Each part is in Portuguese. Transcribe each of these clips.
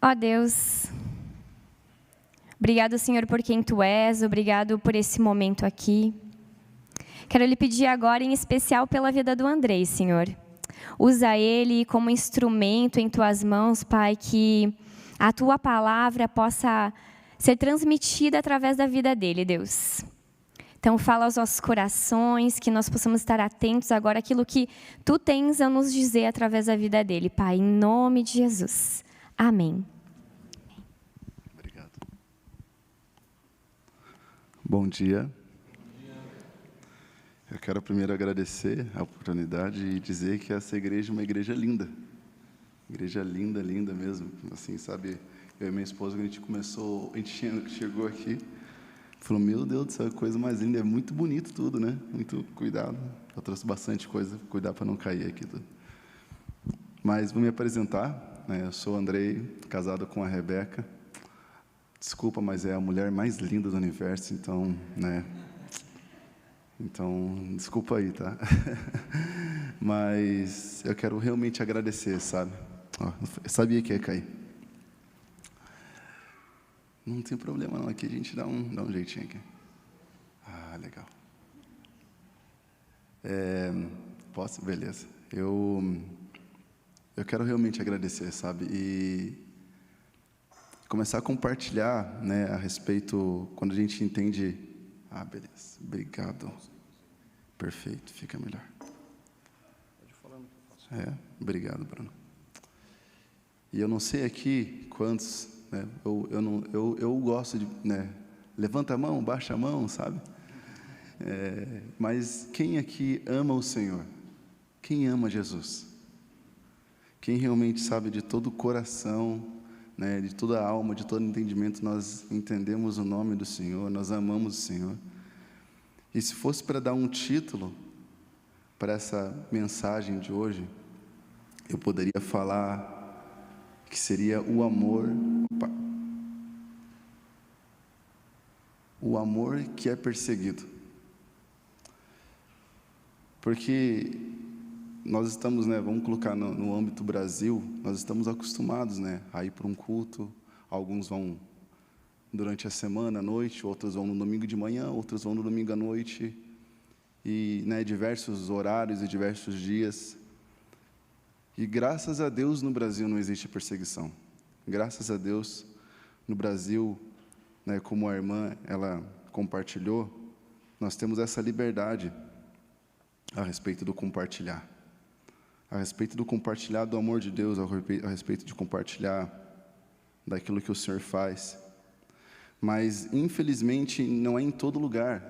Ó Deus, obrigado, Senhor, por quem Tu és, obrigado por esse momento aqui. Quero lhe pedir agora, em especial, pela vida do Andrei, Senhor. Usa ele como instrumento em Tuas mãos, Pai, que a Tua palavra possa ser transmitida através da vida dele, Deus. Então, fala aos nossos corações, que nós possamos estar atentos agora àquilo que Tu tens a nos dizer através da vida dele, Pai, em nome de Jesus. Amém. Obrigado. Bom dia. Eu quero primeiro agradecer a oportunidade e dizer que essa igreja é uma igreja linda. Igreja linda, linda mesmo. Assim, sabe, eu e minha esposa, quando a gente chegou aqui, falou, meu Deus do céu, que coisa mais linda. É muito bonito tudo, né? Muito cuidado. Eu trouxe bastante coisa, cuidar para não cair aqui tudo. Mas vou me apresentar. Eu sou o Andrei, casado com a Rebeca. Desculpa, mas é a mulher mais linda do universo, então, né? Então, desculpa aí, tá? Mas eu quero realmente agradecer, sabe? Eu sabia que ia cair. Não tem problema não, aqui a gente dá um jeitinho aqui. Ah, legal. Posso? Beleza. Eu quero realmente agradecer, sabe? E começar a compartilhar, né, a respeito, quando a gente entende... Ah, beleza. Obrigado. Perfeito, fica melhor. Pode falar no que eu faço. Obrigado, Bruno. E eu não sei aqui quantos, né, eu gosto de, né, levanta a mão, baixa a mão, sabe? Mas quem aqui ama o Senhor? Quem ama Jesus? Quem realmente sabe de todo o coração, né, de toda a alma, de todo entendimento, nós entendemos o nome do Senhor, nós amamos o Senhor. E se fosse para dar um título para essa mensagem de hoje, eu poderia falar que seria o amor que é perseguido. Porque nós estamos, né, vamos colocar no âmbito Brasil, nós estamos acostumados, né, a ir para um culto. Alguns vão durante a semana, à noite, outros vão no domingo de manhã, outros vão no domingo à noite, e, né, diversos horários e diversos dias. E graças a Deus no Brasil não existe perseguição. Graças a Deus no Brasil, né, como a irmã ela compartilhou, nós temos essa liberdade a respeito do compartilhar. A respeito do compartilhar do amor de Deus, a respeito de compartilhar daquilo que o Senhor faz. Mas, infelizmente, não é em todo lugar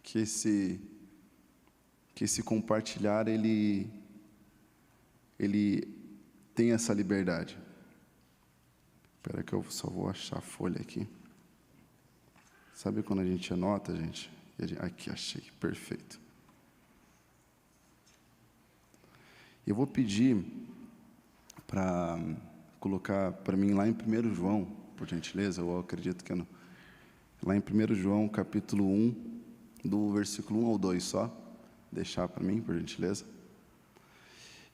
que esse compartilhar, ele tem essa liberdade. Espera que eu só vou achar a folha aqui. Sabe quando a gente anota, gente? Aqui, achei, perfeito. Eu vou pedir para colocar para mim lá em 1 João, por gentileza, eu acredito que lá em 1 João, capítulo 1, do versículo 1 ao 2 só, deixar para mim, por gentileza.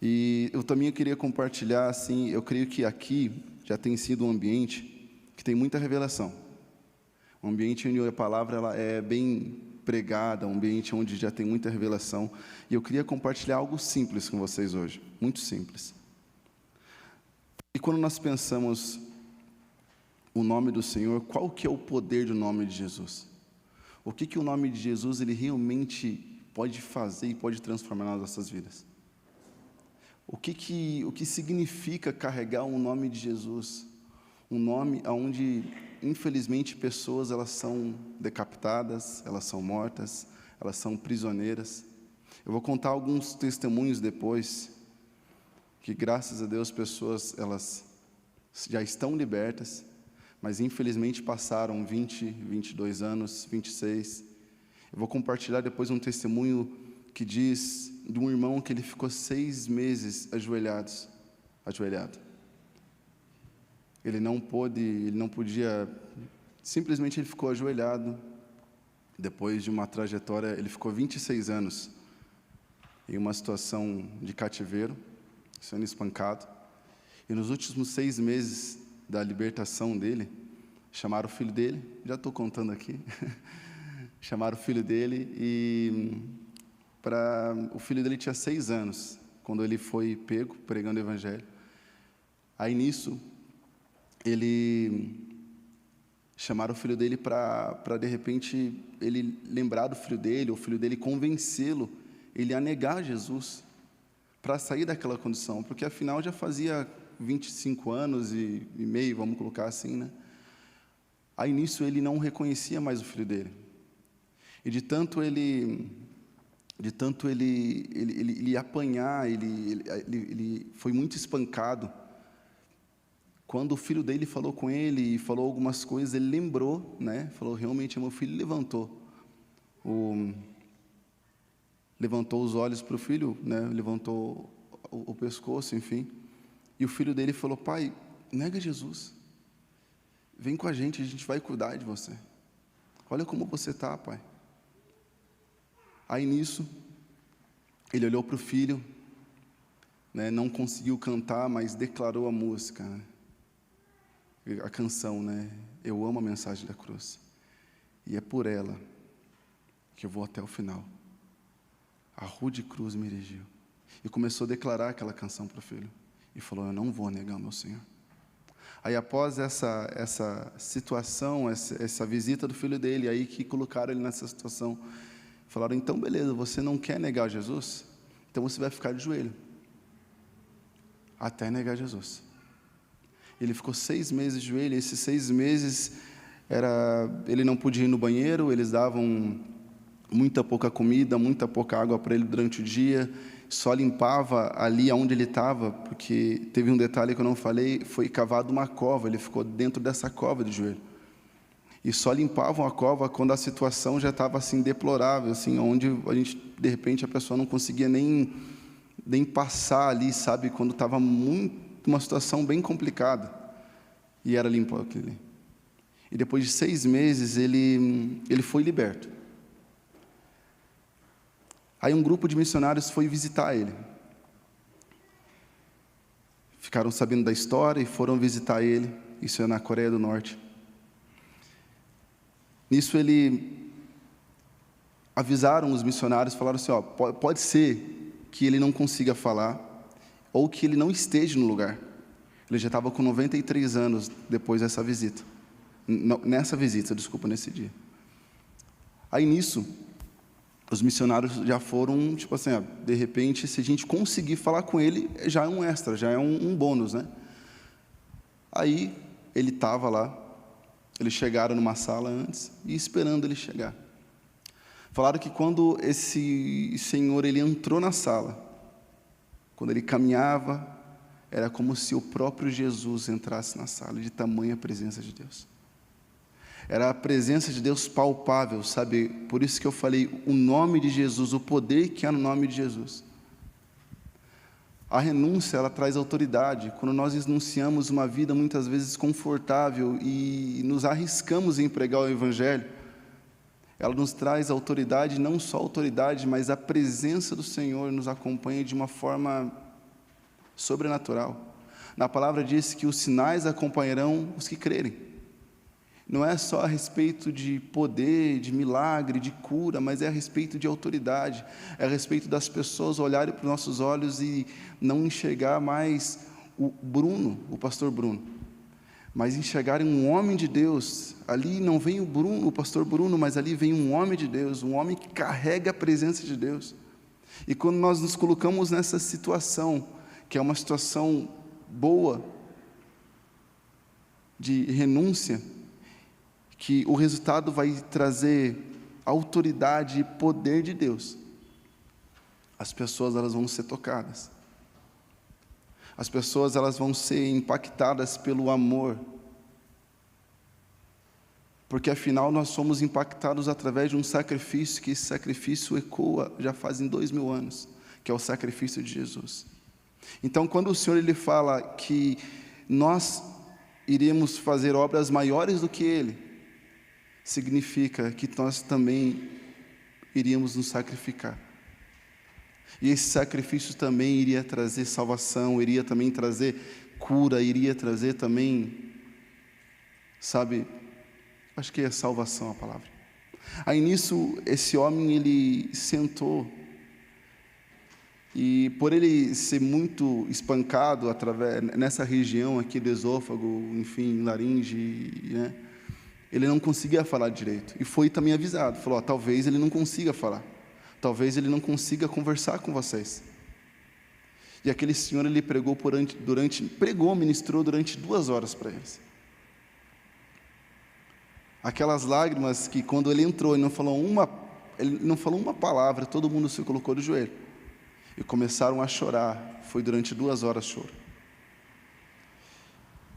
E eu também queria compartilhar, assim, eu creio que aqui já tem sido um ambiente que tem muita revelação. Um ambiente onde a palavra ela é bem pregada, um ambiente onde já tem muita revelação. E eu queria compartilhar algo simples com vocês hoje, muito simples. E quando nós pensamos o nome do Senhor, qual que é o poder do nome de Jesus? O que o nome de Jesus ele realmente pode fazer e pode transformar nas nossas vidas? O que significa carregar o nome de Jesus? Um nome onde, infelizmente, pessoas elas são decapitadas, elas são mortas, elas são prisioneiras. Eu vou contar alguns testemunhos depois, que graças a Deus pessoas elas já estão libertas, mas infelizmente passaram 20, 22 anos, 26. Eu vou compartilhar depois um testemunho que diz de um irmão que ele ficou 6 meses ajoelhado. Ele não podia, simplesmente ele ficou ajoelhado. Depois de uma trajetória, ele ficou 26 anos em uma situação de cativeiro, sendo espancado. E nos últimos 6 meses, da libertação dele, chamaram o filho dele, já estou contando aqui, chamaram o filho dele e o filho dele tinha 6 anos, quando ele foi pego pregando o evangelho. Aí nisso, chamaram o filho dele para de repente, ele lembrar do filho dele, o filho dele convencê-lo, ele a negar Jesus, para sair daquela condição, porque afinal já fazia 25 anos e meio, vamos colocar assim, né? Aí nisso ele não reconhecia mais o filho dele, e de tanto ele apanhar, ele foi muito espancado. Quando o filho dele falou com ele e falou algumas coisas, ele lembrou, né? Falou, realmente, meu filho levantou os olhos para o filho, né? Levantou o pescoço, enfim. E o filho dele falou, pai, nega Jesus. Vem com a gente vai cuidar de você. Olha como você está, pai. Aí nisso, ele olhou para o filho, né? Não conseguiu cantar, mas declarou a música, né? A canção, né? Eu amo a mensagem da cruz. E é por ela que eu vou até o final. A rude cruz me erigiu. E começou a declarar aquela canção para o filho. E falou, eu não vou negar o meu Senhor. Aí após essa situação, essa visita do filho dele, aí que colocaram ele nessa situação, falaram, então beleza, você não quer negar Jesus? Então você vai ficar de joelho. Até negar Jesus. Ele ficou 6 meses de joelho, e esses 6 meses, ele não podia ir no banheiro, eles davam muita pouca comida, muita pouca água para ele durante o dia, só limpava ali onde ele estava, porque teve um detalhe que eu não falei, foi cavado uma cova, ele ficou dentro dessa cova de joelho. E só limpavam a cova quando a situação já estava assim deplorável, assim, onde de repente a pessoa não conseguia nem passar ali, sabe, quando estava uma situação bem complicada, e era limpo aquilo. E depois de 6 meses, ele foi liberto. Aí um grupo de missionários foi visitar ele. Ficaram sabendo da história e foram visitar ele, isso é na Coreia do Norte. Nisso avisaram os missionários, falaram assim, ó, pode ser que ele não consiga falar, ou que ele não esteja no lugar. Ele já estava com 93 anos depois dessa visita. Nesse dia. Aí nisso, os missionários já foram, tipo assim, ó, de repente, se a gente conseguir falar com ele, já é um extra, já é um bônus, né? Aí ele estava lá, eles chegaram numa sala antes, e esperando ele chegar. Falaram que quando esse senhor, ele entrou na sala, quando ele caminhava, era como se o próprio Jesus entrasse na sala, de tamanha presença de Deus. Era a presença de Deus palpável, sabe? Por isso que eu falei, o nome de Jesus, o poder que há no nome de Jesus. A renúncia, ela traz autoridade. Quando nós renunciamos uma vida muitas vezes confortável e nos arriscamos em pregar o Evangelho, ela nos traz autoridade, não só autoridade, mas a presença do Senhor nos acompanha de uma forma sobrenatural. Na palavra diz que os sinais acompanharão os que crerem. Não é só a respeito de poder, de milagre, de cura, mas é a respeito de autoridade, é a respeito das pessoas olharem para os nossos olhos e não enxergar mais o Bruno, o pastor Bruno, mas enxergarem um homem de Deus. Ali não vem o pastor Bruno, mas ali vem um homem de Deus, um homem que carrega a presença de Deus. E quando nós nos colocamos nessa situação, que é uma situação boa, de renúncia, que o resultado vai trazer autoridade e poder de Deus, as pessoas, elas vão ser tocadas. As pessoas, elas vão ser impactadas pelo amor. Porque afinal nós somos impactados através de um sacrifício, que esse sacrifício ecoa já fazem 2000 anos, que é o sacrifício de Jesus. Então, quando o Senhor ele fala que nós iremos fazer obras maiores do que Ele, significa que nós também iríamos nos sacrificar. E esse sacrifício também iria trazer salvação, iria também trazer cura, iria trazer também Sabe, acho que é salvação a palavra. Aí nisso, esse homem, ele sentou, e por ele ser muito espancado nessa região aqui do esôfago, enfim, laringe, né, ele não conseguia falar direito. E foi também avisado, falou, talvez ele não consiga falar, talvez ele não consiga conversar com vocês. E aquele senhor, ele ministrou durante 2 horas para eles. Aquelas lágrimas que quando ele entrou, ele não falou uma palavra, todo mundo se colocou de joelho. E começaram a chorar, foi durante 2 horas choro.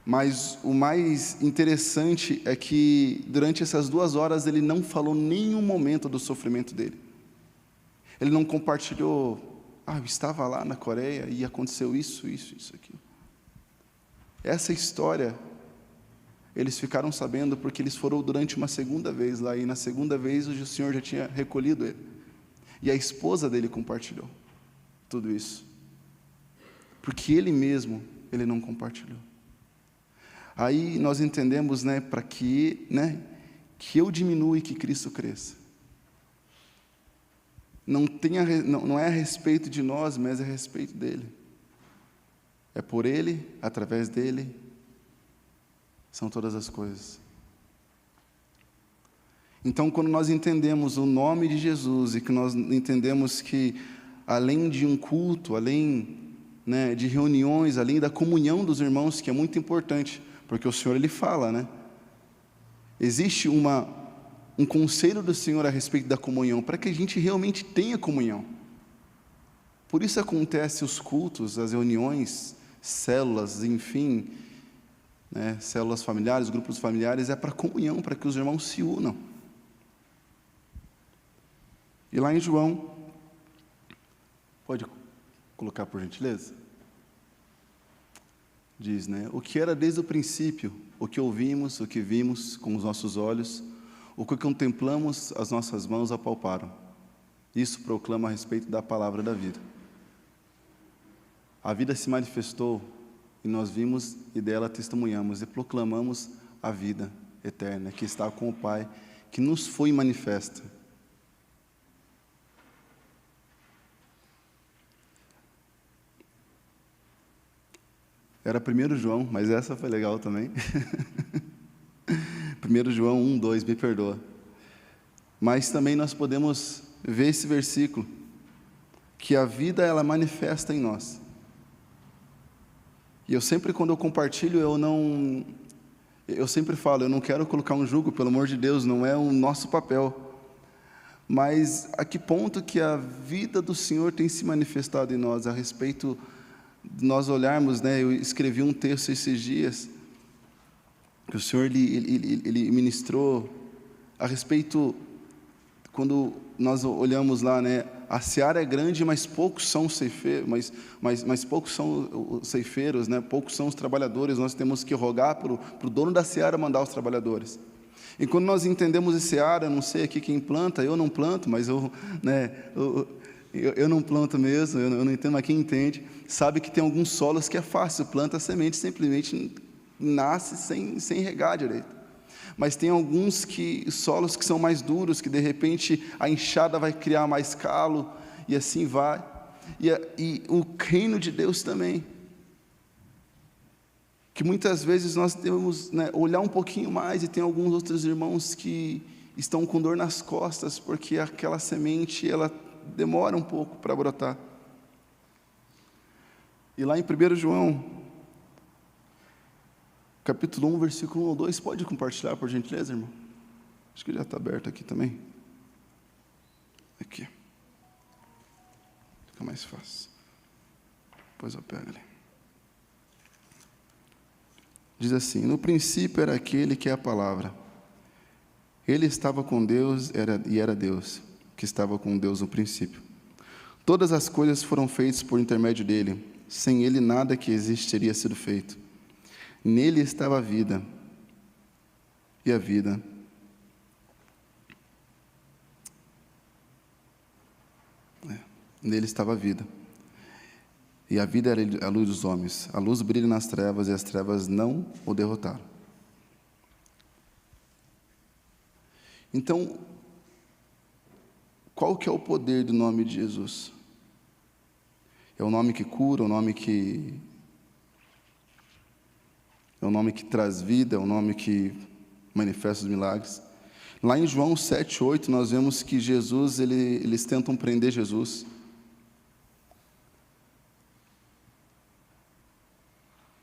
Mas o mais interessante é que durante essas 2 horas ele não falou nenhum momento do sofrimento dele. Ele não compartilhou, eu estava lá na Coreia e aconteceu isso, aquilo. Essa história, eles ficaram sabendo porque eles foram durante uma segunda vez lá, e na segunda vez o Senhor já tinha recolhido ele. E a esposa dele compartilhou tudo isso. Porque ele mesmo, ele não compartilhou. Aí nós entendemos, para que eu diminua e que Cristo cresça. Não é a respeito de nós, mas é a respeito dele. É por ele, através dele, são todas as coisas. Então, quando nós entendemos o nome de Jesus, e que nós entendemos que, além de um culto, além de reuniões, além da comunhão dos irmãos, que é muito importante, porque o Senhor, ele fala, existe um conselho do Senhor a respeito da comunhão, para que a gente realmente tenha comunhão. Por isso acontece os cultos, as reuniões, células, enfim, células familiares, grupos familiares, é para comunhão, para que os irmãos se unam. E lá em João, pode colocar por gentileza? Diz, o que era desde o princípio, o que ouvimos, o que vimos com os nossos olhos, o que contemplamos, as nossas mãos apalparam. Isso proclama a respeito da palavra da vida. A vida se manifestou, e nós vimos e dela testemunhamos, e proclamamos a vida eterna, que está com o Pai, que nos foi manifesta. Era 1 João, mas essa foi legal também. 1 João 1:2, me perdoa. Mas também nós podemos ver esse versículo, que a vida, ela manifesta em nós. E eu sempre, quando eu compartilho, eu sempre falo, eu não quero colocar um jugo, pelo amor de Deus, não é o nosso papel. Mas a que ponto que a vida do Senhor tem se manifestado em nós, a respeito de nós olharmos, eu escrevi um texto esses dias, que o Senhor, ele ministrou a respeito, quando nós olhamos lá, a seara é grande, mas poucos são os ceifeiros, mas poucos são os ceifeiros, poucos são os trabalhadores. Nós temos que rogar para o dono da seara mandar os trabalhadores. E quando nós entendemos esse seara, eu não sei aqui quem planta, eu não planto, mas eu não planto mesmo, eu não entendo, mas quem entende, sabe que tem alguns solos que é fácil, planta a semente, simplesmente nasce sem regar direito. Mas tem alguns solos que são mais duros, que de repente a enxada vai criar mais calo, e assim vai. E o reino de Deus também, que muitas vezes nós devemos olhar um pouquinho mais, e tem alguns outros irmãos que estão com dor nas costas, porque aquela semente, ela demora um pouco para brotar. E lá em 1 João, capítulo 1, versículo 1 ou 2, pode compartilhar, por gentileza, irmão? Acho que já está aberto aqui também. Aqui. Fica mais fácil. Depois eu pego ali. Diz assim: no princípio era aquele que é a palavra. Ele estava com Deus e era Deus, que estava com Deus no princípio. Todas as coisas foram feitas por intermédio dele. Sem ele nada que existe teria sido feito. Nele estava a vida, e a vida nele estava a vida, e a vida era a luz dos homens. A luz brilha nas trevas, e as trevas não o derrotaram. Então, qual que é o poder do nome de Jesus? É o nome que cura, é o nome que traz vida, é o nome que manifesta os milagres. Lá em João 7:8, nós vemos que Jesus, eles tentam prender Jesus.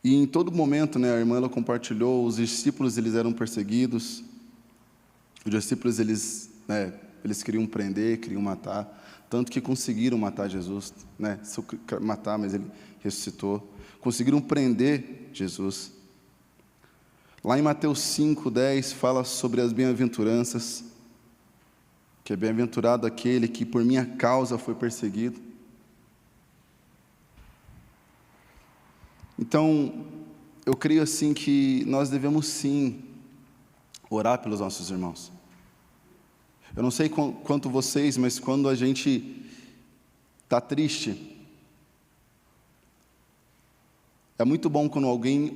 E em todo momento, né, a irmã ela compartilhou, os discípulos eles eram perseguidos. Os discípulos eles queriam prender, queriam matar, tanto que conseguiram matar Jesus, né? Matar, mas ele ressuscitou. Conseguiram prender Jesus. Lá em Mateus 5:10 fala sobre as bem-aventuranças, que é bem-aventurado aquele que por minha causa foi perseguido. Então, eu creio assim que nós devemos sim orar pelos nossos irmãos. Eu não sei quanto vocês, mas quando a gente está triste, é muito bom quando alguém,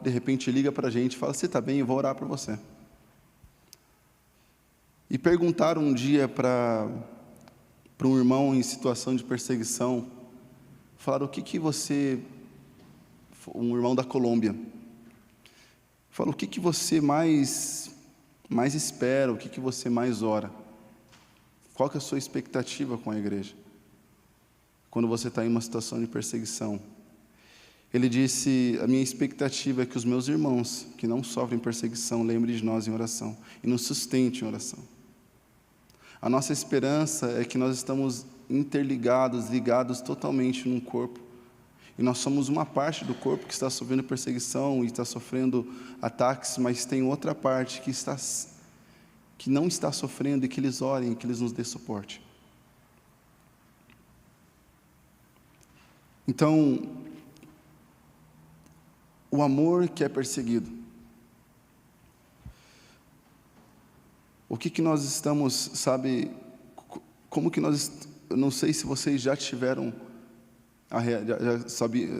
de repente, liga para a gente e fala: você está bem? Eu vou orar por você. E perguntaram um dia para um irmão em situação de perseguição, falaram: o que você... Um irmão da Colômbia, falou: o que você mais espera, o que você mais ora? Qual que é a sua expectativa com a igreja? Quando você está em uma situação de perseguição. Ele disse: a minha expectativa é que os meus irmãos, que não sofrem perseguição, lembrem de nós em oração, e nos sustentem em oração. A nossa esperança é que nós estamos interligados, ligados totalmente num corpo, e nós somos uma parte do corpo que está sofrendo perseguição e está sofrendo ataques, mas tem outra parte que não está sofrendo, e que eles orem, que eles nos dê suporte. Então, o amor que é perseguido. O que nós estamos, sabe, como que nós, eu não sei se vocês já tiveram, já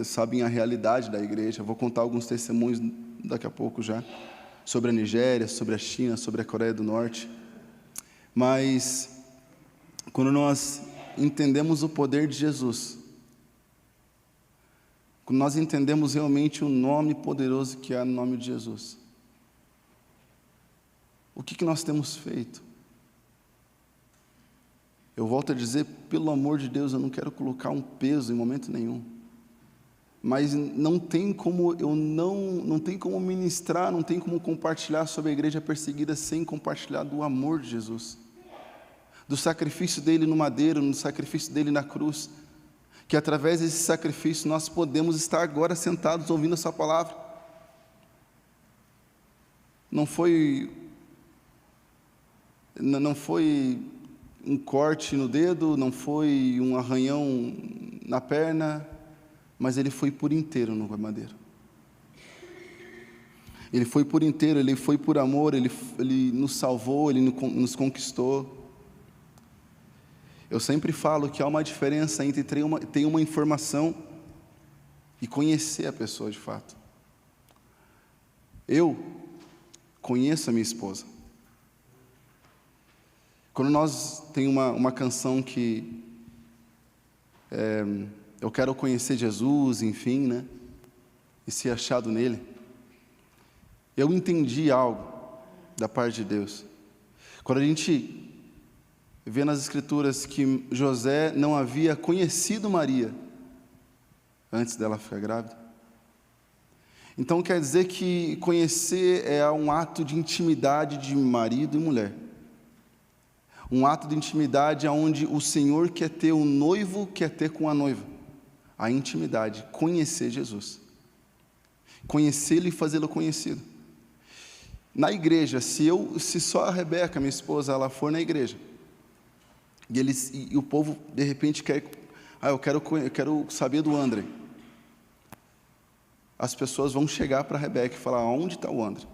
sabem a realidade da igreja. Eu vou contar alguns testemunhos daqui a pouco já, sobre a Nigéria, sobre a China, sobre a Coreia do Norte. Mas, quando nós entendemos o poder de Jesus, quando nós entendemos realmente o nome poderoso que há no nome de Jesus, o que nós temos feito? Eu volto a dizer, pelo amor de Deus, eu não quero colocar um peso em momento nenhum, mas não tem como ministrar, não tem como compartilhar sobre a igreja perseguida sem compartilhar do amor de Jesus, do sacrifício dele no madeiro, do sacrifício dele na cruz, que através desse sacrifício nós podemos estar agora sentados ouvindo essa palavra. Não foi um corte no dedo, não foi um arranhão na perna, mas ele foi por inteiro no madeiro. Ele foi por inteiro, ele foi por amor, ele nos salvou, ele nos conquistou. Eu sempre falo que há uma diferença entre ter uma informação e conhecer a pessoa de fato. Eu conheço a minha esposa. Quando nós tem uma canção que eu quero conhecer Jesus, enfim, né? E ser achado nele. Eu entendi algo da parte de Deus. Quando a gente vê nas Escrituras que José não havia conhecido Maria antes dela ficar grávida. Então quer dizer que conhecer é um ato de intimidade de marido e mulher. Um ato de intimidade onde o Senhor quer ter, o noivo quer ter com a noiva. A intimidade, conhecer Jesus. Conhecê-lo e fazê-lo conhecido. Na igreja, se só a Rebeca, minha esposa, ela for na igreja, e o povo, de repente, eu quero saber do André. As pessoas vão chegar para a Rebeca e falar: onde está o André?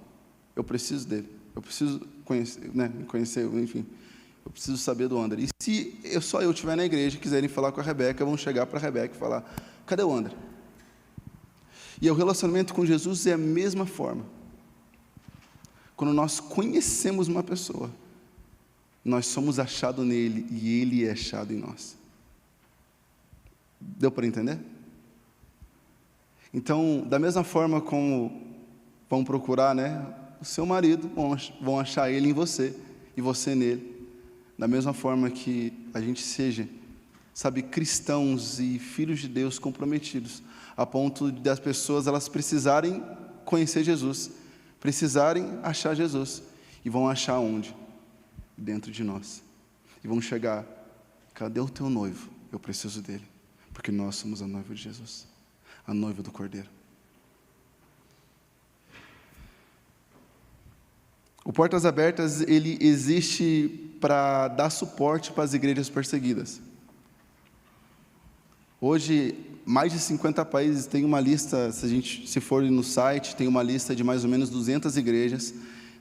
Eu preciso dele. Eu preciso conhecer, enfim. Eu preciso saber do André. E se só eu estiver na igreja e quiserem falar com a Rebeca, vão chegar para a Rebeca e falar: cadê o André? E o relacionamento com Jesus é a mesma forma. Quando nós conhecemos uma pessoa, nós somos achados nele e ele é achado em nós. Deu para entender? Então, da mesma forma como vão procurar, o seu marido, vão achar ele em você e você nele. Da mesma forma que a gente seja, cristãos e filhos de Deus comprometidos, a ponto das pessoas elas precisarem conhecer Jesus, precisarem achar Jesus, e vão achar onde? Dentro de nós. E vão chegar, cadê o teu noivo? Eu preciso dele, porque nós somos a noiva de Jesus, a noiva do Cordeiro. O Portas Abertas, ele existe para dar suporte para as igrejas perseguidas. Hoje, mais de 50 países, tem uma lista, se for no site, tem uma lista de mais ou menos 200 igrejas,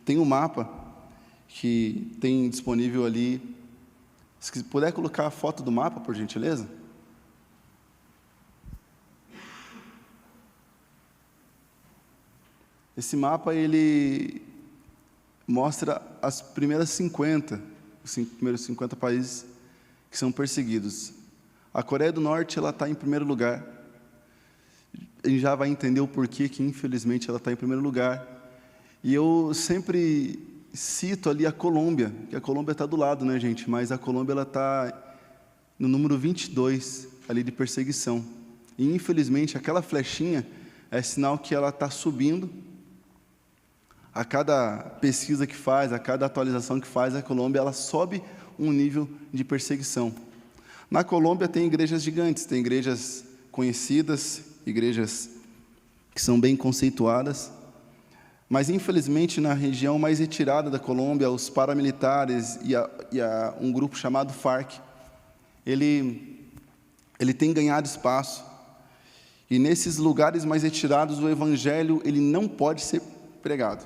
tem um mapa que tem disponível ali. Se puder colocar a foto do mapa, por gentileza. Esse mapa, ele mostra os primeiros 50 países que são perseguidos. A Coreia do Norte, ela está em primeiro lugar. A gente já vai entender o porquê que, infelizmente, ela está em primeiro lugar. E eu sempre cito ali a Colômbia, que a Colômbia está do lado, gente? Mas a Colômbia, ela está no número 22, ali de perseguição. E, infelizmente, aquela flechinha é sinal que ela está subindo. A cada pesquisa que faz, a cada atualização que faz, a Colômbia, ela sobe um nível de perseguição. Na Colômbia tem igrejas gigantes, tem igrejas conhecidas, igrejas que são bem conceituadas, mas infelizmente na região mais retirada da Colômbia, os paramilitares e um grupo chamado FARC, ele tem ganhado espaço, e nesses lugares mais retirados o evangelho ele não pode ser pregado.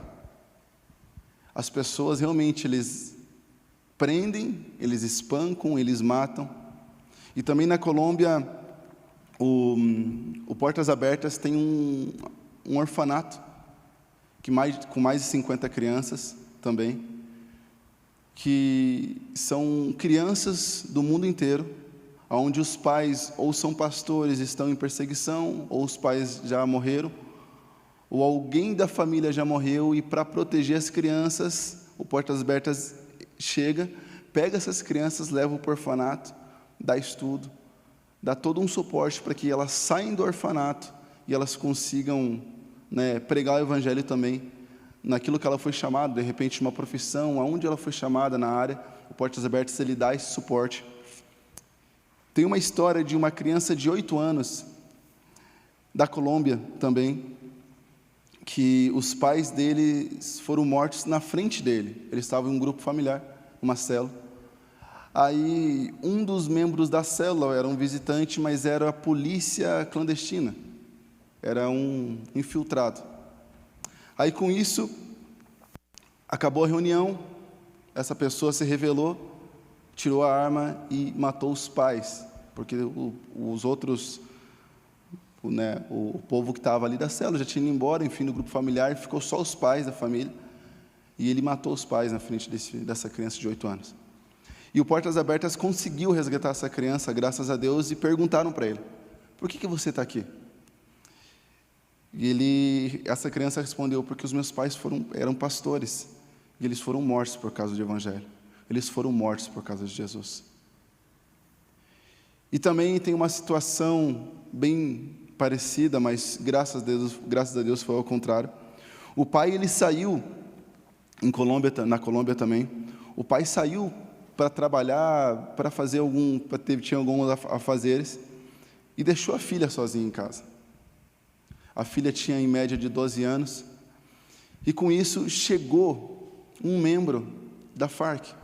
As pessoas realmente, eles prendem, eles espancam, eles matam. E também na Colômbia, o Portas Abertas tem um orfanato, com mais de 50 crianças também, que são crianças do mundo inteiro, onde os pais ou são pastores, estão em perseguição, ou os pais já morreram, ou alguém da família já morreu, e para proteger as crianças, o Portas Abertas chega, pega essas crianças, leva para o orfanato, dá estudo, dá todo um suporte para que elas saiam do orfanato e elas consigam pregar o evangelho também, naquilo que ela foi chamada, de repente uma profissão, aonde ela foi chamada na área, o Portas Abertas ele dá esse suporte. Tem uma história de uma criança de 8 anos, da Colômbia também, que os pais dele foram mortos na frente dele. Ele estava em um grupo familiar, uma célula. Aí, um dos membros da célula era um visitante, mas era a polícia clandestina. Era um infiltrado. Aí, com isso, acabou a reunião, essa pessoa se revelou, tirou a arma e matou os pais, porque os outros... o povo que estava ali da célula já tinha ido embora, enfim, do grupo familiar, ficou só os pais da família, e ele matou os pais na frente dessa criança de 8 anos. E o Portas Abertas conseguiu resgatar essa criança, graças a Deus, e perguntaram para ele, por que você está aqui? E essa criança respondeu, porque os meus pais eram pastores, e eles foram mortos por causa do evangelho, eles foram mortos por causa de Jesus. E também tem uma situação bem parecida, mas graças a Deus foi ao contrário. O pai, ele saiu na Colômbia também. O pai saiu para trabalhar, para fazer tinha alguns afazeres, e deixou a filha sozinha em casa. A filha tinha em média de 12 anos, e com isso chegou um membro da FARC,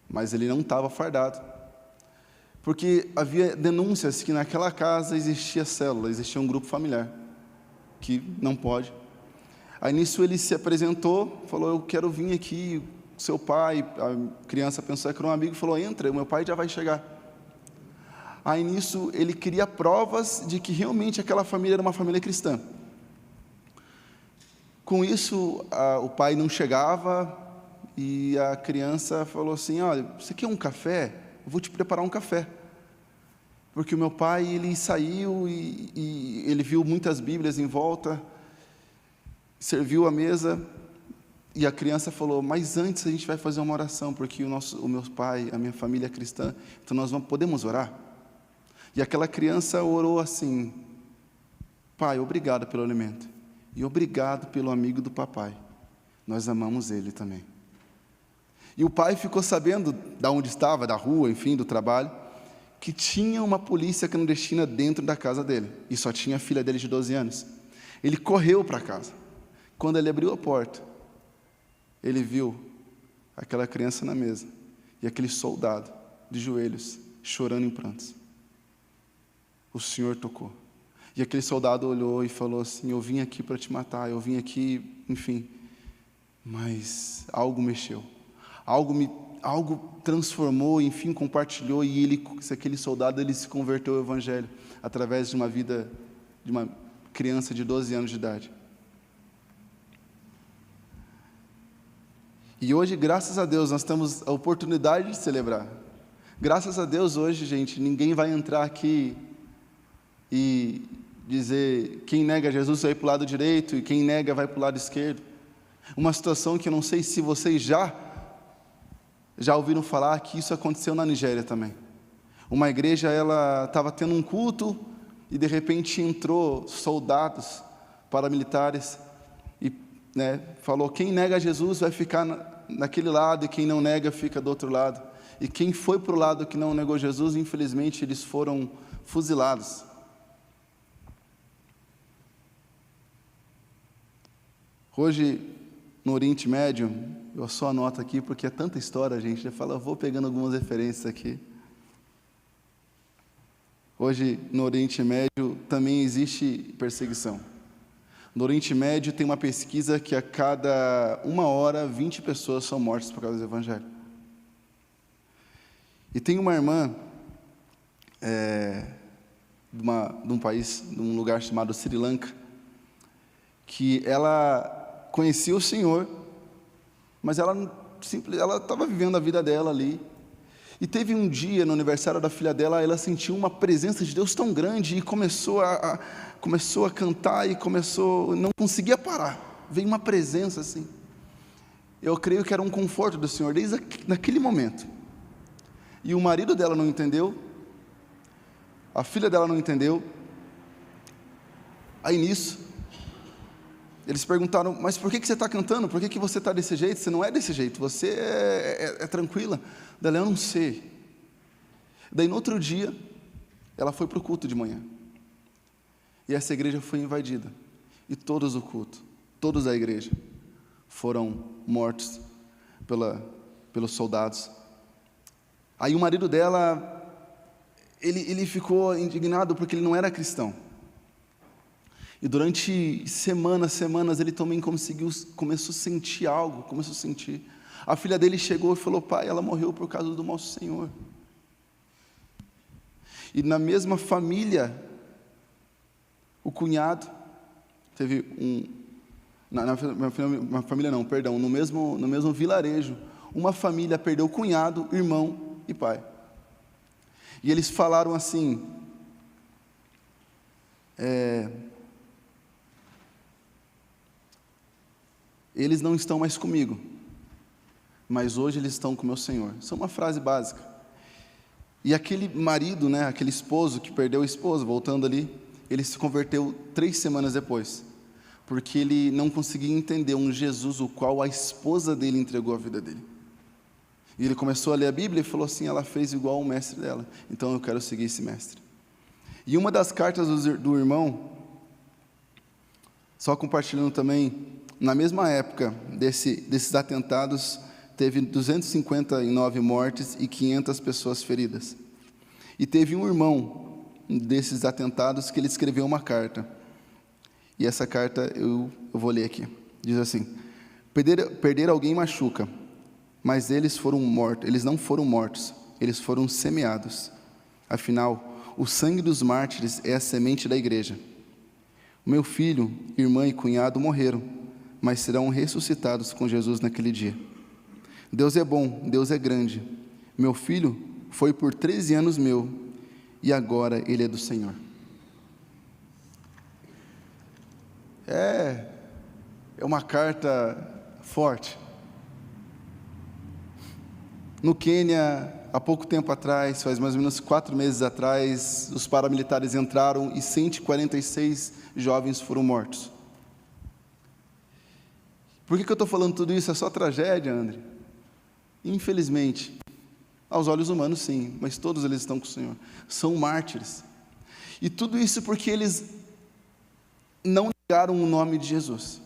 mas ele não estava fardado. Porque havia denúncias que naquela casa existia célula, existia um grupo familiar, que não pode. Aí nisso ele se apresentou, falou, eu quero vir aqui, seu pai, a criança pensou que era um amigo, falou, entra, o meu pai já vai chegar. Aí nisso ele queria provas de que realmente aquela família era uma família cristã. Com isso, o pai não chegava, e a criança falou assim, olha, você quer um café? Eu vou te preparar um café. Porque o meu pai, ele saiu e ele viu muitas Bíblias em volta, serviu a mesa, e a criança falou, mas antes a gente vai fazer uma oração, porque o meu pai, a minha família é cristã, então nós podemos orar? E aquela criança orou assim, pai, obrigado pelo alimento, e obrigado pelo amigo do papai, nós amamos ele também. E o pai ficou sabendo de onde estava, da rua, enfim, do trabalho, que tinha uma polícia clandestina dentro da casa dele, e só tinha a filha dele de 12 anos. Ele correu para casa. Quando ele abriu a porta, ele viu aquela criança na mesa, e aquele soldado, de joelhos, chorando em prantos. O Senhor tocou. E aquele soldado olhou e falou assim, eu vim aqui para te matar, eu vim aqui, enfim, mas algo mexeu. Algo transformou, enfim, compartilhou, e aquele soldado, ele se converteu ao Evangelho, através de uma vida, de uma criança de 12 anos de idade. E hoje, graças a Deus, nós temos a oportunidade de celebrar. Graças a Deus, hoje, gente, ninguém vai entrar aqui e dizer, quem nega Jesus vai para o lado direito, e quem nega vai para o lado esquerdo. Uma situação que eu não sei se vocês já ouviram falar, que isso aconteceu na Nigéria também. Uma igreja, ela estava tendo um culto, e de repente entrou soldados paramilitares, e falou, quem nega Jesus vai ficar naquele lado, e quem não nega fica do outro lado. E quem foi para o lado que não negou Jesus, infelizmente, eles foram fuzilados. Hoje, no Oriente Médio, eu só anoto aqui, porque é tanta história, gente, já fala, vou pegando algumas referências aqui. Hoje, no Oriente Médio, também existe perseguição. No Oriente Médio, tem uma pesquisa que a cada 1 hora, 20 pessoas são mortas por causa do Evangelho. E tem uma irmã, de um país, de um lugar chamado Sri Lanka, que ela conhecia o Senhor, mas ela estava vivendo a vida dela ali. E teve um dia, no aniversário da filha dela, ela sentiu uma presença de Deus tão grande, e começou a cantar, e não conseguia parar. Veio uma presença assim. Eu creio que era um conforto do Senhor, desde naquele momento. E o marido dela não entendeu, a filha dela não entendeu. Aí nisso, eles perguntaram, mas por que você está cantando? Por que você está desse jeito? Você não é desse jeito, você é tranquila. Daí eu não sei. Daí no outro dia, ela foi para o culto de manhã. E essa igreja foi invadida. E todos o culto, todos da igreja, foram mortos pelos soldados. Aí o marido dela, ele ficou indignado porque ele não era cristão. E durante semanas, ele também começou a sentir algo, A filha dele chegou e falou, pai, ela morreu por causa do nosso Senhor. E na mesma família, o cunhado, teve no mesmo vilarejo, uma família perdeu o cunhado, irmão e pai. E eles falaram assim, eles não estão mais comigo, mas hoje eles estão com o meu Senhor. Isso é uma frase básica. E aquele marido, aquele esposo que perdeu a esposa, voltando ali, ele se converteu 3 semanas depois, porque ele não conseguia entender um Jesus o qual a esposa dele entregou a vida dele. E ele começou a ler a Bíblia e falou assim, ela fez igual o mestre dela, então eu quero seguir esse mestre. E uma das cartas do irmão, só compartilhando também, na mesma época desses atentados, teve 259 mortes e 500 pessoas feridas. E teve um irmão desses atentados que ele escreveu uma carta. E essa carta eu vou ler aqui. Diz assim, perder alguém machuca, mas eles não foram mortos, eles foram semeados. Afinal, o sangue dos mártires é a semente da igreja. Meu filho, irmã e cunhado morreram, mas serão ressuscitados com Jesus naquele dia. Deus é bom, Deus é grande. Meu filho foi por 13 anos meu, e agora ele é do Senhor. É uma carta forte. No Quênia, há pouco tempo atrás, faz mais ou menos 4 meses atrás, os paramilitares entraram e 146 jovens foram mortos. Por que eu estou falando tudo isso? É só tragédia, André? Infelizmente, aos olhos humanos sim, mas todos eles estão com o Senhor. São mártires. E tudo isso porque eles não negaram o nome de Jesus.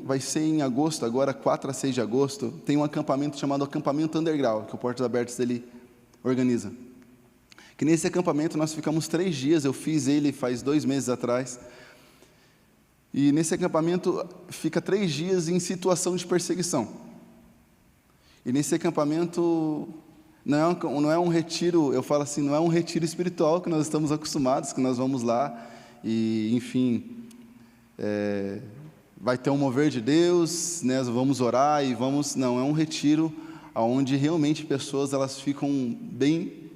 Vai ser em agosto, agora 4 a 6 de agosto, tem um acampamento chamado Acampamento Underground, que o Portas Abertas ele organiza. Que nesse acampamento nós ficamos 3 dias, eu fiz ele faz 2 meses atrás. E nesse acampamento fica 3 dias em situação de perseguição. E nesse acampamento não é um retiro, eu falo assim, não é um retiro espiritual que nós estamos acostumados, que nós vamos lá e, enfim, vai ter um mover de Deus, né, vamos orar e vamos... Não, é um retiro onde realmente pessoas elas ficam bem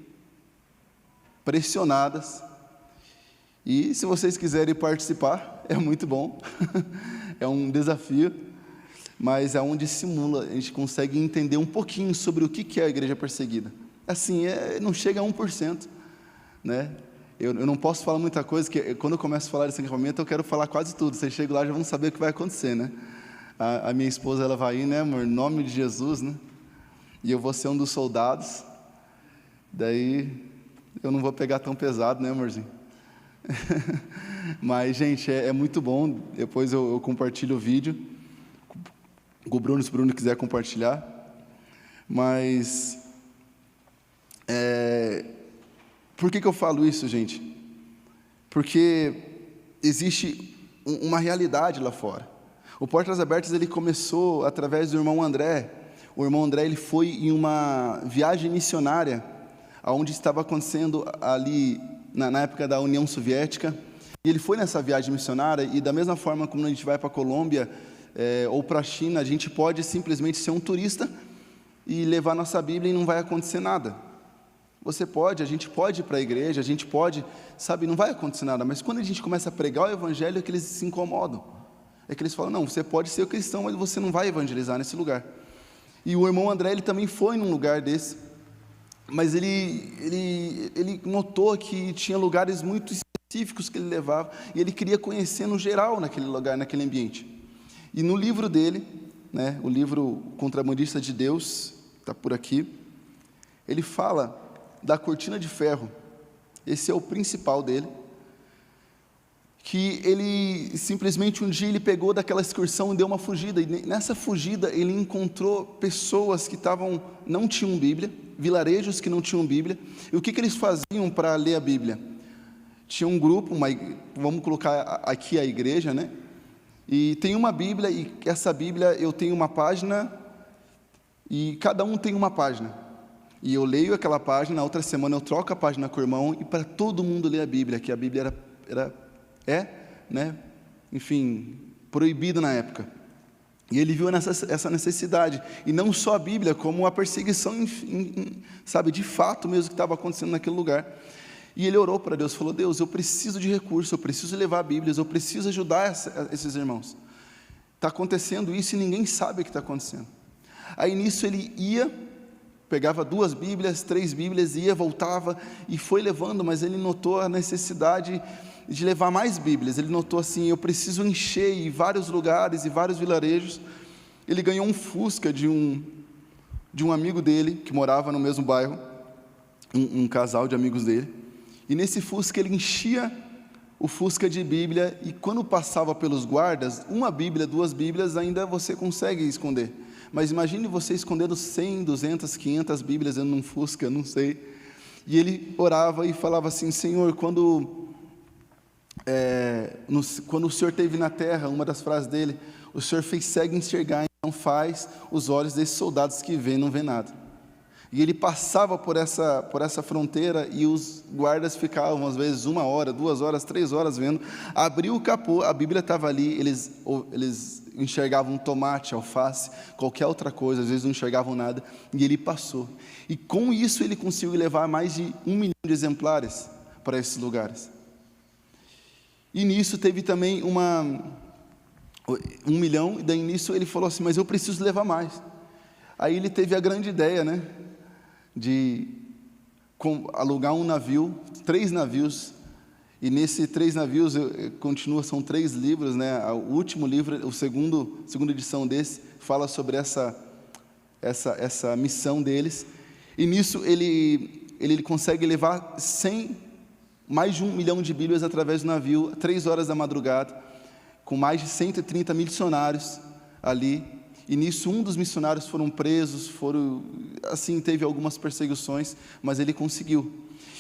pressionadas. E se vocês quiserem participar, é muito bom, é um desafio, mas é onde simula, a gente consegue entender um pouquinho sobre o que é a igreja perseguida. Assim, não chega a 1%, né? Eu não posso falar muita coisa, porque quando eu começo a falar desse acampamento, eu quero falar quase tudo. Vocês chegam lá, já vão saber o que vai acontecer, né? A minha esposa, ela vai ir, né, amor? Em nome de Jesus, né? E eu vou ser um dos soldados. Daí, eu não vou pegar tão pesado, né, amorzinho? Mas, gente, é muito bom. Depois eu compartilho o vídeo. Com o Bruno, se o Bruno quiser compartilhar. Mas... Por que eu falo isso, gente? Porque existe uma realidade lá fora. O Portas Abertas ele começou através do irmão André. O irmão André ele foi em uma viagem missionária, onde estava acontecendo ali na época da União Soviética. E ele foi nessa viagem missionária e da mesma forma como a gente vai para a Colômbia ou para a China, a gente pode simplesmente ser um turista e levar nossa Bíblia e não vai acontecer nada. A gente pode ir para a igreja, a gente pode, sabe, não vai acontecer nada, mas quando a gente começa a pregar o evangelho é que eles se incomodam, é que eles falam, não, você pode ser cristão, mas você não vai evangelizar nesse lugar. E o irmão André, ele também foi num lugar desse, mas ele notou que tinha lugares muito específicos que ele levava, e ele queria conhecer no geral naquele lugar, naquele ambiente. E no livro dele, né, o livro Contrabandista de Deus, está por aqui, ele fala da cortina de ferro. Esse é o principal dele, que ele simplesmente um dia ele pegou daquela excursão e deu uma fugida, e nessa fugida ele encontrou pessoas que não tinham Bíblia, vilarejos que não tinham Bíblia, e o que eles faziam para ler a Bíblia? Tinha um grupo, vamos colocar aqui a igreja, né? E tem uma Bíblia, e essa Bíblia eu tenho uma página, e cada um tem uma página. E eu leio aquela página, na outra semana eu troco a página com o irmão, e para todo mundo ler a Bíblia, que a Bíblia né, enfim, proibida na época. E ele viu essa necessidade, e não só a Bíblia, como a perseguição, sabe, de fato mesmo que estava acontecendo naquele lugar. E ele orou para Deus, falou, Deus, eu preciso de recursos, eu preciso levar Bíblias, eu preciso ajudar esses irmãos. Está acontecendo isso e ninguém sabe o que está acontecendo. Aí nisso ele pegava 2 Bíblias, 3 Bíblias, ia, voltava, e foi levando, mas ele notou a necessidade de levar mais Bíblias. Ele notou assim, eu preciso encher em vários lugares e vários vilarejos. Ele ganhou um Fusca de um amigo dele, que morava no mesmo bairro, um casal de amigos dele, e nesse Fusca ele enchia o Fusca de Bíblia, e quando passava pelos guardas, 1 Bíblia, 2 Bíblias, ainda você consegue esconder. Mas imagine você escondendo 100, 200, 500 Bíblias dentro de um Fusca, não sei. E ele orava e falava assim, Senhor, quando o Senhor esteve na terra, uma das frases dele, o Senhor fez cego enxergar, então faz os olhos desses soldados que vêem, não vê nada. E ele passava por essa fronteira e os guardas ficavam, às vezes, 1 hora, 2 horas, 3 horas vendo. Abriu o capô, a Bíblia estava ali, eles enxergavam tomate, alface, qualquer outra coisa, às vezes não enxergavam nada, e ele passou. E com isso ele conseguiu levar mais de 1 milhão de exemplares para esses lugares. E nisso teve também 1 milhão, e daí nisso ele falou assim, mas eu preciso levar mais. Aí ele teve a grande ideia, né, de alugar um navio, 3 navios, e nesses 3 navios, são 3 livros, né, o último livro, segunda edição desse, fala sobre essa missão deles, e nisso ele consegue levar mais de 1 milhão de Bíblias através do navio, 3 horas da madrugada, com mais de 130 missionários ali. E nisso um dos missionários foram presos, teve algumas perseguições, mas ele conseguiu.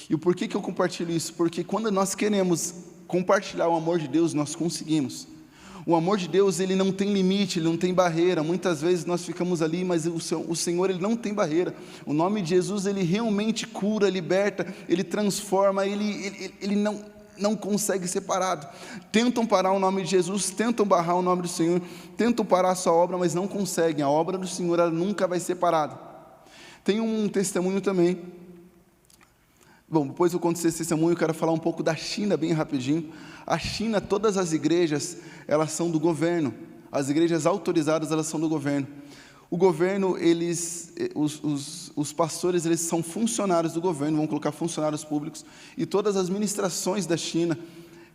E por que eu compartilho isso? Porque quando nós queremos compartilhar o amor de Deus, nós conseguimos. O amor de Deus, ele não tem limite, ele não tem barreira. Muitas vezes nós ficamos ali, mas o Senhor, ele não tem barreira. O nome de Jesus, ele realmente cura, liberta, ele transforma, ele não consegue ser parado. Tentam parar o nome de Jesus, tentam barrar o nome do Senhor, tentam parar a sua obra, mas não conseguem. A obra do Senhor, ela nunca vai ser parada. Tem um testemunho também. Bom, depois eu conto esse testemunho, eu quero falar um pouco da China, bem rapidinho. A China, todas as igrejas, elas são do governo. As igrejas autorizadas, elas são do governo. O governo, os pastores, eles são funcionários do governo, vão colocar funcionários públicos, e todas as ministrações da China,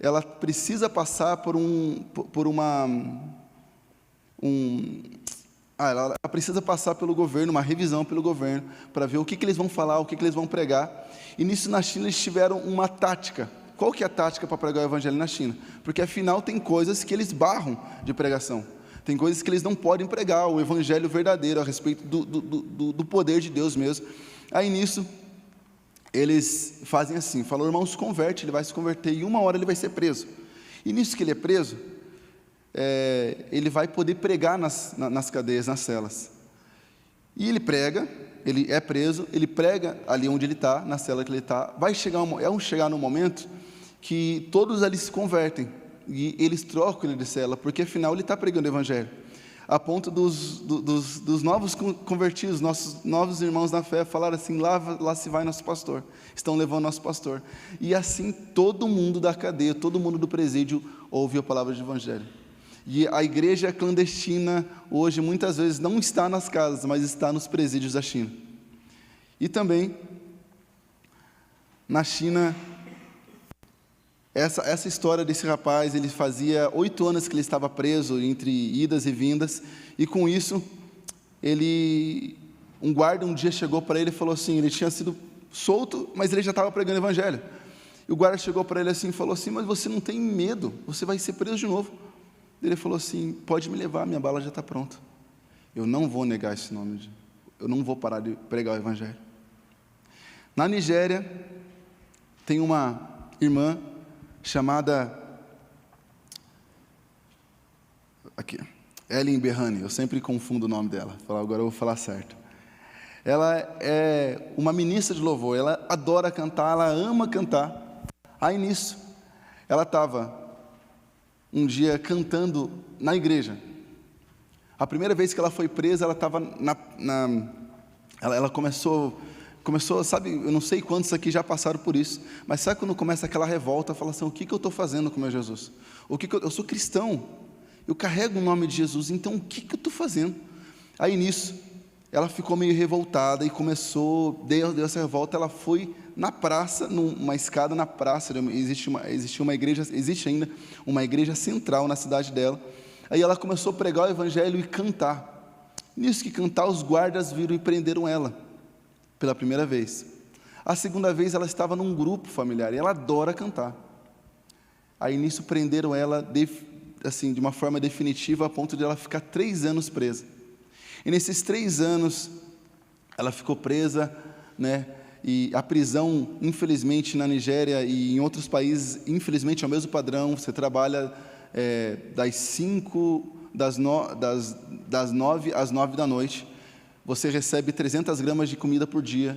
ela precisa passar ela precisa passar pelo governo, uma revisão pelo governo, para ver o que eles vão falar, o que eles vão pregar. E nisso, na China, eles tiveram uma tática. Qual que é a tática para pregar o evangelho na China? Porque afinal tem coisas que eles barram de pregação. Tem coisas que eles não podem pregar, o evangelho verdadeiro, a respeito do poder de Deus mesmo. Aí nisso, eles fazem assim, falam, irmão, se converte, ele vai se converter, e 1 hora ele vai ser preso. E nisso que ele é preso, ele vai poder pregar nas cadeias, nas celas. E ele prega, ele é preso, ele prega ali onde ele está, na cela que ele está. Vai chegar no momento que todos ali se convertem, e eles trocam ele de cela, porque afinal ele está pregando o evangelho, a ponto dos novos convertidos, nossos novos irmãos na fé, falaram assim, lá se vai nosso pastor, estão levando nosso pastor, e assim todo mundo da cadeia, todo mundo do presídio ouve a palavra de evangelho. E a igreja clandestina hoje muitas vezes não está nas casas, mas está nos presídios da China. E também na China, essa história desse rapaz, ele fazia 8 anos que ele estava preso, entre idas e vindas, e com isso, um guarda um dia chegou para ele e falou assim, ele tinha sido solto, mas ele já estava pregando o evangelho. E o guarda chegou para ele assim e falou assim, mas você não tem medo, você vai ser preso de novo. Ele falou assim, pode me levar, minha bala já está pronta. Eu não vou negar esse nome, eu não vou parar de pregar o evangelho. Na Nigéria, tem uma irmã chamada Ellen Berhane, eu sempre confundo o nome dela, agora eu vou falar certo. Ela é uma ministra de louvor, ela adora cantar, ela ama cantar. Aí nisso, ela estava um dia cantando na igreja. A primeira vez que ela foi presa, ela estava ela começou, sabe, eu não sei quantos aqui já passaram por isso, mas sabe quando começa aquela revolta, fala assim, o que eu estou fazendo com o meu Jesus? Eu sou cristão, eu carrego o nome de Jesus, então o que eu estou fazendo? Aí nisso, ela ficou meio revoltada e deu essa revolta, ela foi na praça, numa escada na praça, existe ainda uma igreja central na cidade dela. Aí ela começou a pregar o evangelho e cantar. Nisso que cantar, os guardas viram e prenderam ela, pela primeira vez. A segunda vez ela estava num grupo familiar, e ela adora cantar. Aí nisso prenderam ela, assim, de uma forma definitiva, a ponto de ela ficar 3 anos presa. E nesses 3 anos, ela ficou presa, né? E a prisão, infelizmente, na Nigéria e em outros países, infelizmente, é o mesmo padrão. Você trabalha das 9 às 9 da noite. você recebe 300 gramas de comida por dia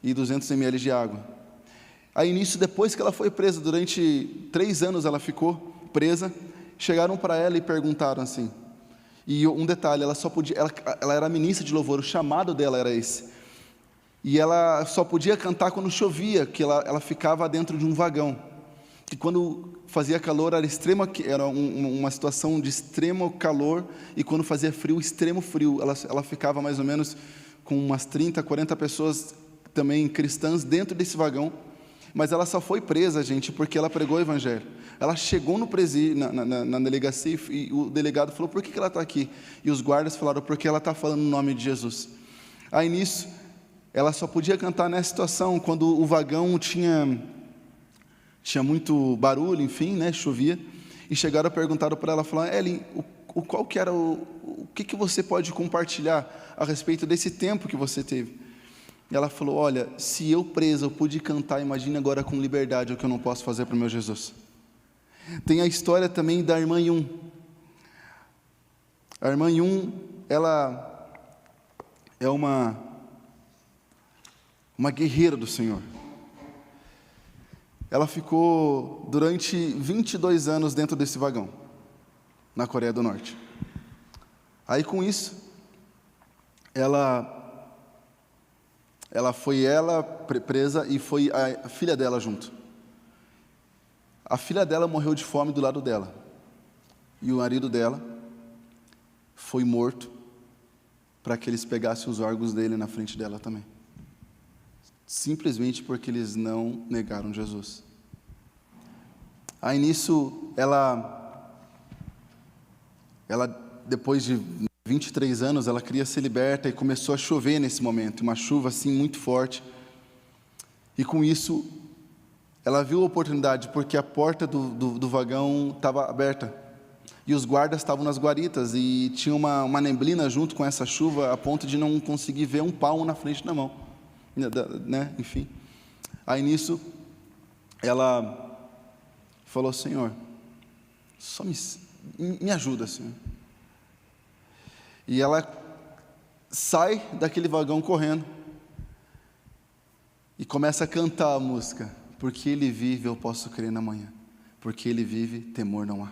e 200 ml de água. Aí nisso, depois que ela foi presa, durante 3 anos ela ficou presa, chegaram para ela e perguntaram assim, e um detalhe, ela era ministra de louvor, o chamado dela era esse, e ela só podia cantar quando chovia, que ela ficava dentro de um vagão, que quando fazia calor era uma situação de extremo calor, e quando fazia frio, extremo frio, ela ficava mais ou menos com umas 30, 40 pessoas também cristãs dentro desse vagão, mas ela só foi presa, gente, porque ela pregou o evangelho. Ela chegou no presídio, na delegacia, e o delegado falou, por que ela está aqui? E os guardas falaram, porque ela está falando no nome de Jesus. Aí nisso, ela só podia cantar nessa situação, quando o vagão tinha muito barulho, enfim, né, chovia, e chegaram e perguntaram para ela, falaram, Ellen, qual que era o que você pode compartilhar a respeito desse tempo que você teve? E ela falou, olha, se eu presa eu pude cantar, imagine agora com liberdade o que eu não posso fazer para o meu Jesus. Tem a história também da irmã Yun. A irmã Yun, ela é uma guerreira do Senhor. Ela ficou durante 22 anos dentro desse vagão, na Coreia do Norte. Aí com isso, ela foi presa e foi a filha dela junto. A filha dela morreu de fome do lado dela. E o marido dela foi morto para que eles pegassem os órgãos dele na frente dela também. Simplesmente porque eles não negaram Jesus. Aí nisso, ela depois de 23 anos, ela queria ser liberta e começou a chover nesse momento, uma chuva assim muito forte. E com isso, ela viu a oportunidade, porque a porta do vagão estava aberta. E os guardas estavam nas guaritas e tinha uma neblina junto com essa chuva, a ponto de não conseguir ver um palmo na frente da mão. Né? Enfim. Aí nisso, ela falou, Senhor, só me ajuda, Senhor. E ela sai daquele vagão correndo e começa a cantar a música. Porque Ele vive, eu posso crer na manhã. Porque Ele vive, temor não há.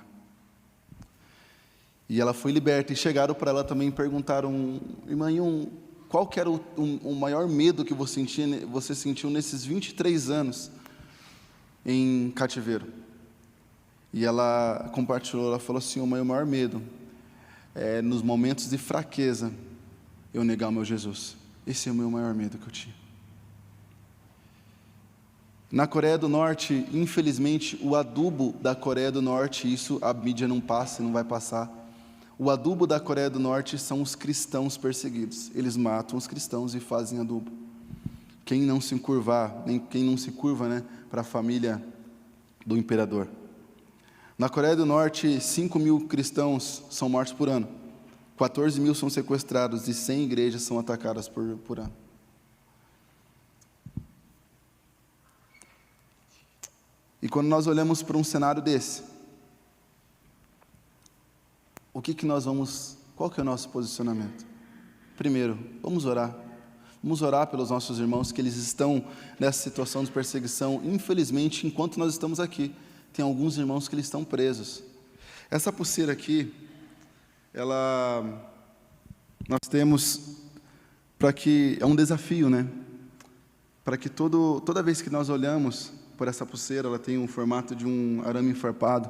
E ela foi liberta. E chegaram para ela também e perguntaram, irmã Yun, qual que era o maior medo que você sentiu nesses 23 anos em cativeiro? E ela compartilhou, ela falou assim, o meu maior medo é nos momentos de fraqueza eu negar o meu Jesus. Esse é o meu maior medo que eu tinha. Na Coreia do Norte, infelizmente, o adubo da Coreia do Norte, isso a mídia não passa e não vai passar. O adubo da Coreia do Norte são os cristãos perseguidos. Eles matam os cristãos e fazem adubo. Quem não se curva, né, para a família do imperador. Na Coreia do Norte, 5.000 cristãos são mortos por ano. 14.000 são sequestrados e 100 igrejas são atacadas por ano. E quando nós olhamos para um cenário desse, qual que é o nosso posicionamento? Primeiro, vamos orar. Vamos orar pelos nossos irmãos que eles estão nessa situação de perseguição. Infelizmente, enquanto nós estamos aqui, tem alguns irmãos que eles estão presos. Essa pulseira aqui, nós temos é um desafio, né? Para que toda vez que nós olhamos por essa pulseira, ela tem um formato de um arame enfarpado,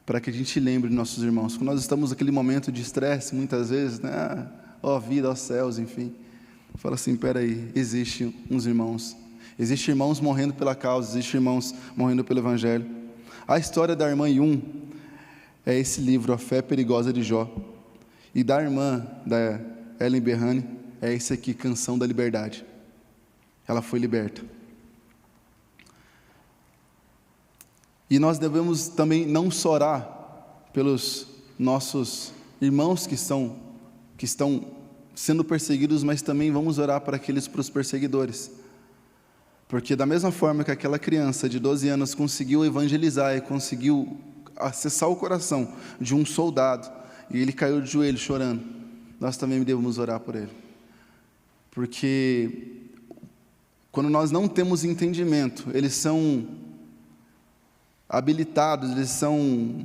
para que a gente lembre de nossos irmãos. Quando nós estamos naquele momento de estresse, muitas vezes, né? Ó vida, ó céus, enfim. Fala assim, peraí, existem uns irmãos. Existem irmãos morrendo pela causa, existem irmãos morrendo pelo Evangelho. A história da irmã Yun é esse livro, A Fé Perigosa de Jó. E da irmã, da Ellen Berrane, é esse aqui, Canção da Liberdade. Ela foi liberta. E nós devemos também não só orar pelos nossos irmãos que estão sendo perseguidos, mas também vamos orar para os perseguidores. Porque da mesma forma que aquela criança de 12 anos conseguiu evangelizar e conseguiu acessar o coração de um soldado, e ele caiu de joelho chorando, nós também devemos orar por ele. Porque quando nós não temos entendimento, eles são habilitados, eles são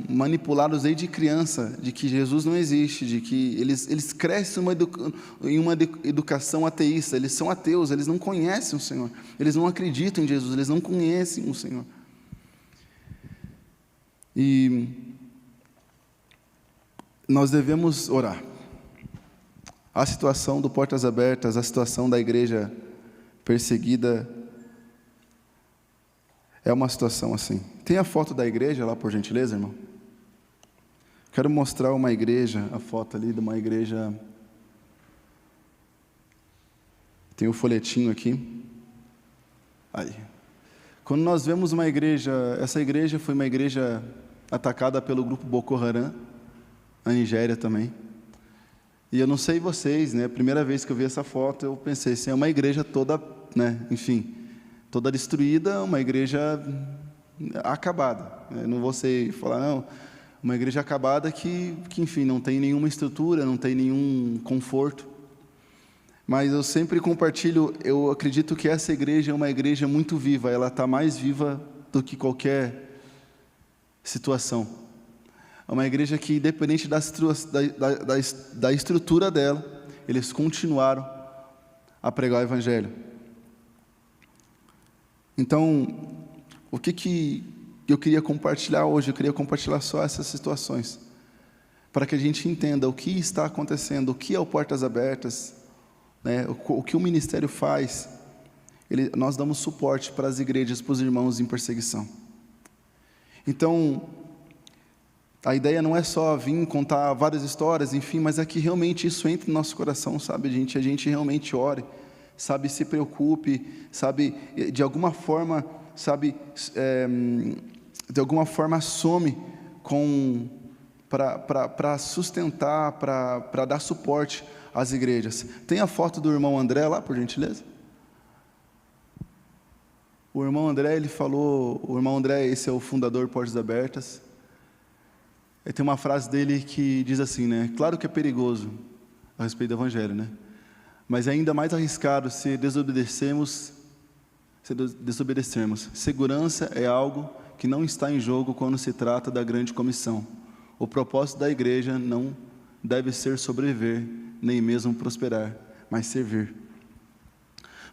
manipulados desde criança, de que Jesus não existe, de que eles crescem em uma educação ateísta, eles são ateus, eles não conhecem o Senhor, eles não acreditam em Jesus, eles não conhecem o Senhor. E nós devemos orar. A situação do Portas Abertas, a situação da igreja perseguida, é uma situação assim. Tem a foto da igreja lá, por gentileza, irmão? Quero mostrar uma igreja, a foto ali de uma igreja. Tem o folhetinho aqui. Aí. Quando nós vemos uma igreja, essa igreja foi uma igreja atacada pelo grupo Boko Haram, na Nigéria também. E eu não sei vocês, né? A primeira vez que eu vi essa foto, eu pensei assim, é uma igreja toda, né? Enfim, toda destruída, uma igreja acabada. Eu não vou falar, não, uma igreja acabada que, enfim, não tem nenhuma estrutura, não tem nenhum conforto. Mas eu sempre compartilho, eu acredito que essa igreja é uma igreja muito viva, ela está mais viva do que qualquer situação. É uma igreja que, independente da estrutura dela, eles continuaram a pregar o Evangelho. Então, o que eu queria compartilhar hoje? Eu queria compartilhar só essas situações, para que a gente entenda o que está acontecendo, o que é o Portas Abertas, né? O que o ministério faz. Nós damos suporte para as igrejas, para os irmãos em perseguição. Então, a ideia não é só vir contar várias histórias, enfim, mas é que realmente isso entre no nosso coração, sabe, gente? A gente realmente ore, sabe, se preocupe, sabe, de alguma forma, sabe, de alguma forma some para sustentar, para dar suporte às igrejas. Tem a foto do irmão André lá, por gentileza? O irmão André, esse é o fundador Portas Abertas. E tem uma frase dele que diz assim, né? Claro que é perigoso a respeito do Evangelho, né? Mas é ainda mais arriscado se desobedecermos. Segurança é algo que não está em jogo quando se trata da grande comissão. O propósito da igreja não deve ser sobreviver, nem mesmo prosperar, mas servir.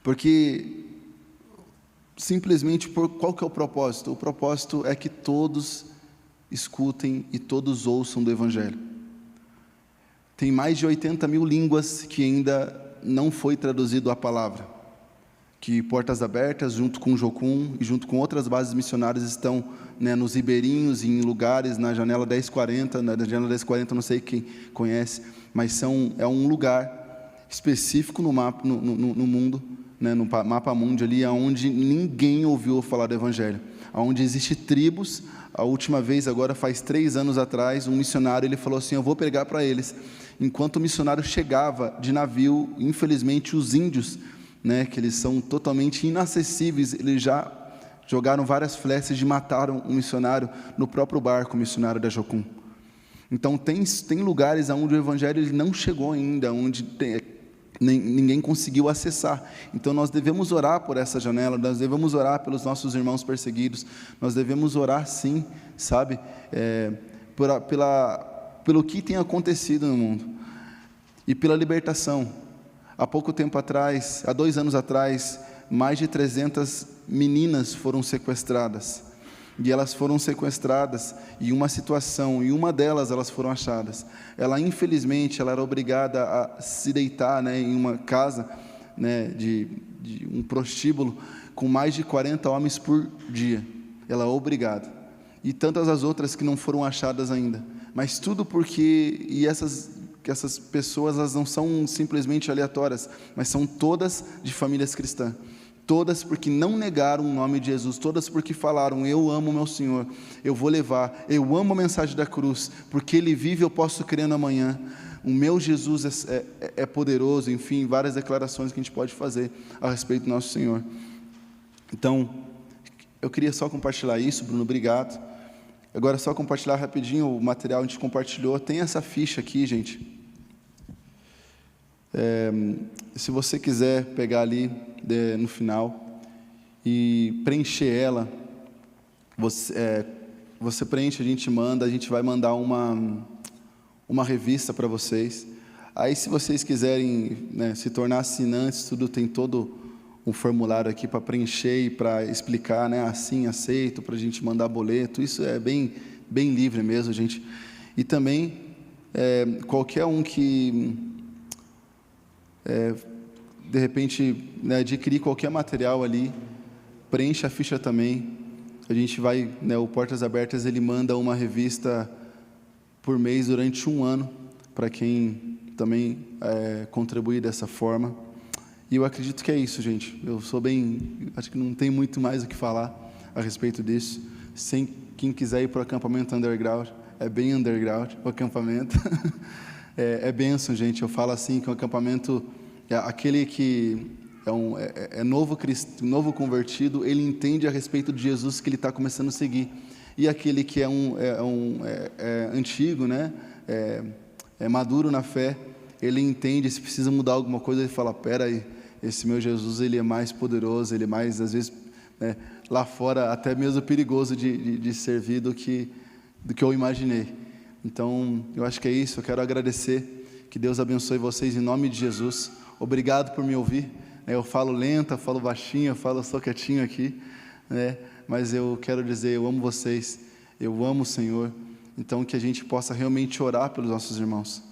Porque, simplesmente, qual que é o propósito? O propósito é que todos escutem e todos ouçam do Evangelho. Tem mais de 80 mil línguas que ainda não foi traduzido a palavra, que Portas Abertas, junto com o Jocum e junto com outras bases missionárias, estão, né, nos ribeirinhos, em lugares, na janela 1040, não sei quem conhece, mas é um lugar específico no mapa, no mundo, né, no mapa mundi ali, onde ninguém ouviu falar do Evangelho, onde existem tribos. A última vez, agora faz 3 anos atrás, um missionário, ele falou assim, eu vou pregar para eles. Enquanto o missionário chegava de navio, infelizmente os índios, né, que eles são totalmente inacessíveis, eles já jogaram várias flechas e mataram um missionário no próprio barco, o missionário da Jocum. Então tem lugares onde o Evangelho ele não chegou ainda, onde ninguém conseguiu acessar. Então nós devemos orar por essa janela, nós devemos orar pelos nossos irmãos perseguidos, nós devemos orar sim, sabe, pelo que tem acontecido no mundo, e pela libertação. Há pouco tempo atrás, há 2 anos atrás, mais de 300 meninas foram sequestradas, e elas foram sequestradas em uma situação, e uma delas elas foram achadas. Ela, infelizmente, ela era obrigada a se deitar, né, em uma casa, né, de um prostíbulo, com mais de 40 homens por dia. Ela é obrigada. E tantas as outras que não foram achadas ainda. Mas tudo porque, essas pessoas, elas não são simplesmente aleatórias, mas são todas de famílias cristãs. Todas porque não negaram o nome de Jesus, todas porque falaram, eu amo meu Senhor, eu vou levar, eu amo a mensagem da cruz, porque Ele vive, eu posso crer no amanhã, o meu Jesus é poderoso, enfim, várias declarações que a gente pode fazer a respeito do nosso Senhor. Então, eu queria só compartilhar isso, Bruno, obrigado. Agora, só compartilhar rapidinho o material que a gente compartilhou, tem essa ficha aqui, gente. Se você quiser pegar ali no final e preencher ela, você preenche, a gente vai mandar uma revista para vocês. Aí, se vocês quiserem, né, se tornar assinantes, tudo tem todo um formulário aqui para preencher e para explicar, né, assim, aceito, para a gente mandar boleto. Isso é bem livre mesmo, gente. E também, qualquer um que, de repente, né, adquirir qualquer material ali, preenche a ficha também. A gente vai, né, o Portas Abertas, ele manda uma revista por mês durante 1 ano, para quem também contribuir dessa forma. E eu acredito que é isso, gente. Acho que não tem muito mais o que falar a respeito disso. Quem quiser ir para o acampamento underground, é bem underground o acampamento. É bênção, gente. Eu falo assim, que o acampamento, aquele que é novo convertido, ele entende a respeito de Jesus que ele está começando a seguir. E aquele que é antigo, né? É maduro na fé, ele entende, se precisa mudar alguma coisa, ele fala, pera aí, esse meu Jesus, ele é mais poderoso, ele é mais, às vezes, né, lá fora, até mesmo perigoso de servir do que eu imaginei. Então, eu acho que é isso. Eu quero agradecer, que Deus abençoe vocês em nome de Jesus. Obrigado por me ouvir. Eu falo lento, eu falo baixinho, eu falo só quietinho aqui, né? Mas eu quero dizer, eu amo vocês, eu amo o Senhor. Então, que a gente possa realmente orar pelos nossos irmãos,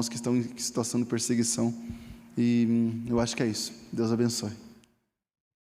que estão em situação de perseguição. E eu acho que é isso. Deus abençoe.